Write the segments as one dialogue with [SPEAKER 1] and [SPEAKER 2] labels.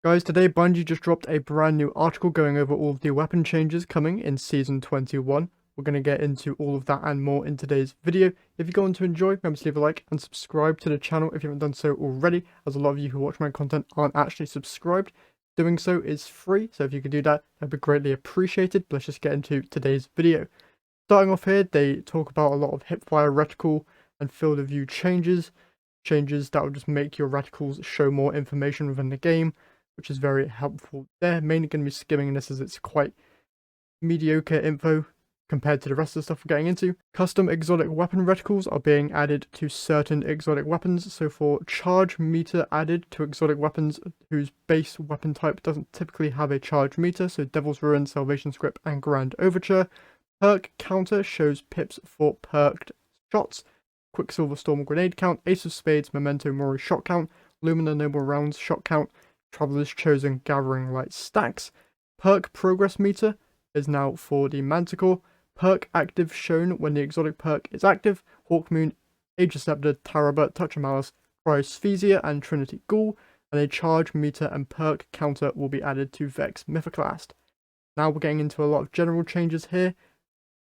[SPEAKER 1] Guys, today Bungie just dropped a brand new article going over all of the weapon changes coming in Season 21. We're going to get into all of that and more in today's video. If you're going to enjoy, remember to leave a like and subscribe to the channel if you haven't done so already, as a lot of you who watch my content aren't actually subscribed. Doing so is free, so if you could do that, that'd be greatly appreciated. But let's just get into today's video. Starting off here, they talk about a lot of hipfire reticle and field of view changes that will just make your reticles show more information within the game, which is very helpful there. Mainly going to be skimming this as it's quite mediocre info compared to the rest of the stuff we're getting into. Custom exotic weapon reticles are being added to certain exotic weapons. So for charge meter added to exotic weapons whose base weapon type doesn't typically have a charge meter, so Devil's Ruin, Salvation Script, and Grand Overture. Perk counter shows pips for perked shots. Quicksilver Storm grenade count, Ace of Spades, Memento Mori shot count, Lumina Noble rounds shot count, Traveler's Chosen Gathering Light stacks. Perk progress meter is now for the Manticore. Perk active shown when the exotic perk is active. Hawkmoon, Age Scepter, Taraba, Touch of Malice, Cryosphesia, and Trinity Ghoul. And a charge meter and perk counter will be added to Vex Mythoclast. Now we're getting into a lot of general changes here.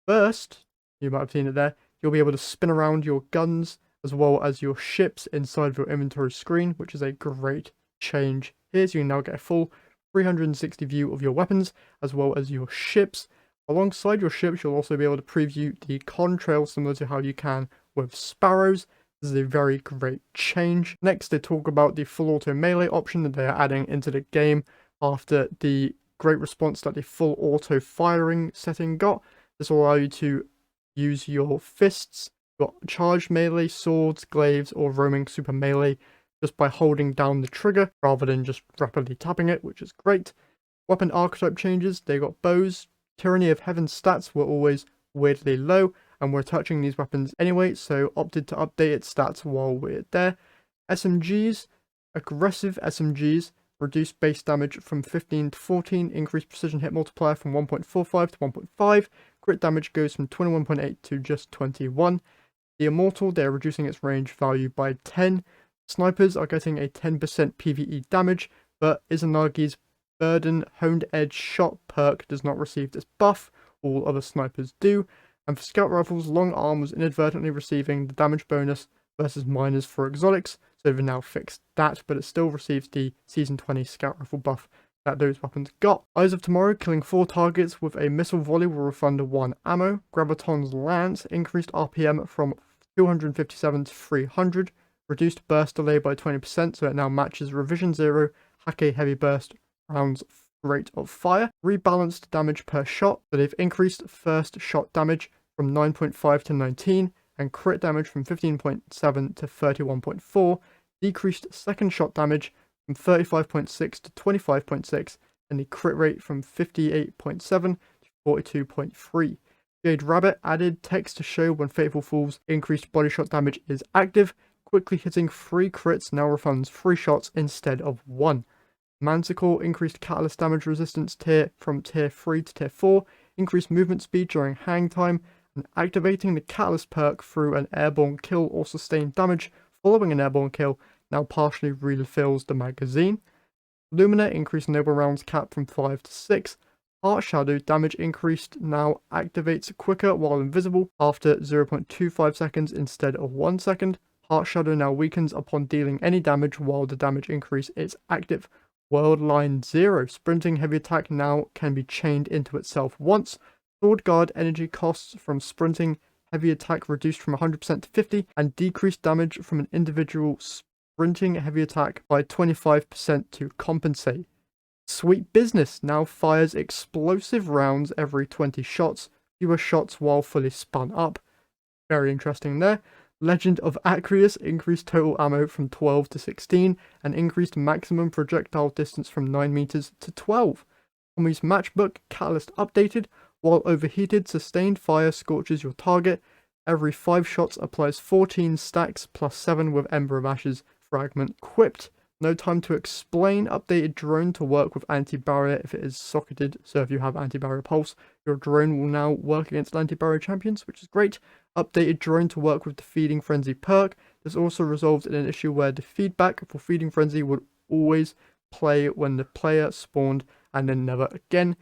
[SPEAKER 1] First, you might have seen it there, you'll be able to spin around your guns as well as your ships inside of your inventory screen, which is a great change here. So you can now get a full 360 view of your weapons as well as your ships. Alongside your ships, you'll also be able to preview the contrail similar to how you can with Sparrows. This is a very great change. Next, they talk about the full auto melee option that they are adding into the game after the great response that the full auto firing setting got. This will allow you to use your fists, your charged melee, swords, glaives, or roaming super melee just by holding down the trigger rather than just rapidly tapping it, which is great. Weapon archetype changes, they got bows. Tyranny of Heaven stats were always weirdly low, and we're touching these weapons anyway, so opted to update its stats while we're there. SMGs, aggressive SMGs, reduce base damage from 15 to 14, increase precision hit multiplier from 1.45 to 1.5, crit damage goes from 21.8 to just 21. The Immortal, they're reducing its range value by 10. Snipers are getting a 10% PvE damage, but Izanagi's Burden Honed Edge Shot perk does not receive this buff, all other snipers do. And for Scout Rifles, Long Arm was inadvertently receiving the damage bonus versus miners for exotics, so they've now fixed that, but it still receives the Season 20 Scout Rifle buff that those weapons got. Eyes of Tomorrow, killing 4 targets with a missile volley will refund 1 ammo. Graviton's Lance, increased RPM from 257 to 300, reduced burst delay by 20%, so it now matches Revision 0 Hake Heavy Burst rounds rate of fire. Rebalanced damage per shot, so they've increased first shot damage from 9.5 to 19, and crit damage from 15.7 to 31.4, decreased second shot damage from 35.6 to 25.6, and the crit rate from 58.7 to 42.3. Jade Rabbit added text to show when Fateful Fall's increased body shot damage is active. Quickly hitting 3 crits now refunds 3 shots instead of 1. Manticore increased catalyst damage resistance tier from tier 3 to tier 4, increased movement speed during hang time, and activating the catalyst perk through an airborne kill or sustained damage following an airborne kill now partially refills the magazine. Lumina increased noble rounds cap from 5 to 6. Heart Shadow damage increased now activates quicker while invisible after 0.25 seconds instead of 1 second. Heart Shadow now weakens upon dealing any damage while the damage increase is active. World Line 0, sprinting heavy attack now can be chained into itself once. Sword Guard energy costs from sprinting heavy attack reduced from 100% to 50, and decreased damage from an individual sprinting heavy attack by 25% to compensate. Sweet Business now fires explosive rounds every 20 shots, fewer shots while fully spun up. Very interesting there. Legend of Acreus increased total ammo from 12 to 16 and increased maximum projectile distance from 9 meters to 12. Tommy's Matchbook Catalyst updated. While overheated, sustained fire scorches your target. Every 5 shots applies 14 stacks plus 7 with Ember of Ashes fragment equipped. No Time to Explain updated drone to work with anti-barrier if it is socketed. So if you have anti-barrier pulse, your drone will now work against anti-barrier champions, which is great. Updated drone to work with the Feeding Frenzy perk. This also resolved in an issue where the feedback for Feeding Frenzy would always play when the player spawned and then never again.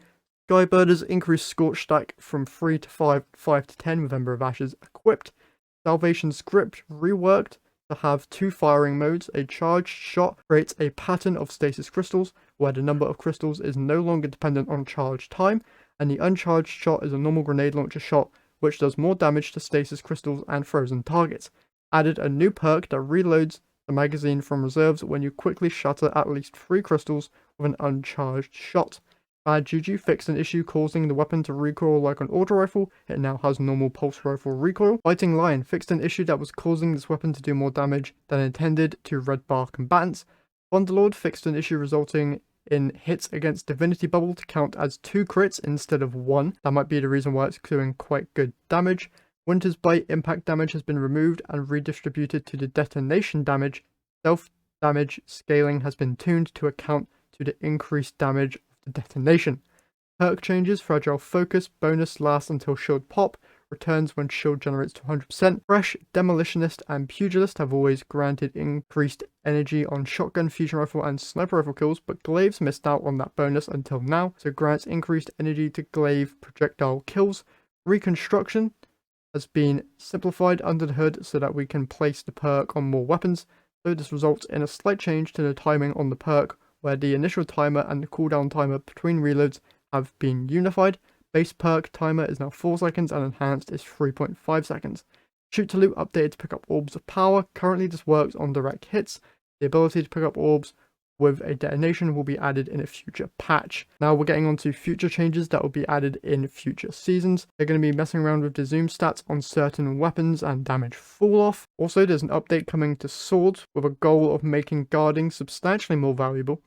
[SPEAKER 1] Skybirders increased Scorch stack from 3 to 5, 5 to 10 with Ember of Ashes equipped. Salvation script reworked to have 2 firing modes. A charged shot creates a pattern of stasis crystals where the number of crystals is no longer dependent on charge time, and the uncharged shot is a normal grenade launcher shot which does more damage to stasis crystals and frozen targets. Added a new perk that reloads the magazine from reserves when you quickly shatter at least 3 crystals with an uncharged shot. Bad Juju fixed an issue causing the weapon to recoil like an auto rifle. It now has normal pulse rifle recoil. Fighting Lion fixed an issue that was causing this weapon to do more damage than intended to red bar combatants. Thunderlord fixed an issue resulting in hits against Divinity Bubble to count as 2 crits instead of 1. That might be the reason why it's doing quite good damage. Winter's Bite impact damage has been removed and redistributed to the detonation damage. Self-damage scaling has been tuned to account to the increased damage of the detonation. Perk changes: Fragile Focus bonus lasts until shield pop, returns when shield generates to 100%. Fresh, Demolitionist, and Pugilist have always granted increased energy on shotgun, fusion rifle, and sniper rifle kills, but Glaives missed out on that bonus until now, so grants increased energy to glaive projectile kills. Reconstruction has been simplified under the hood so that we can place the perk on more weapons, so this results in a slight change to the timing on the perk, where the initial timer and the cooldown timer between reloads have been unified. Base perk timer is now 4 seconds and enhanced is 3.5 seconds. Shoot to loot updated to pick up orbs of power. Currently this works on direct hits. The ability to pick up orbs with a detonation will be added in a future patch. Now we're getting on to future changes that will be added in future seasons. They're going to be messing around with the zoom stats on certain weapons and damage fall off. Also, there's an update coming to swords with a goal of making guarding substantially more valuable.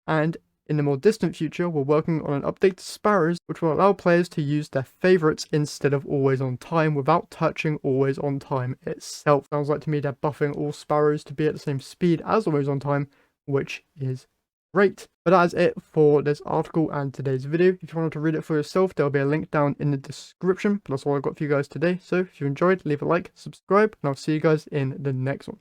[SPEAKER 1] And in the more distant future, we're working on an update to sparrows, which will allow players to use their favorites instead of always on time without touching always on time itself. Sounds like to me they're buffing all sparrows to be at the same speed as always on time, which is great. But that is it for this article and today's video. If you wanted to read it for yourself, there'll be a link down in the description. But that's all I've got for you guys today. So if you enjoyed, leave a like, subscribe, and I'll see you guys in the next one.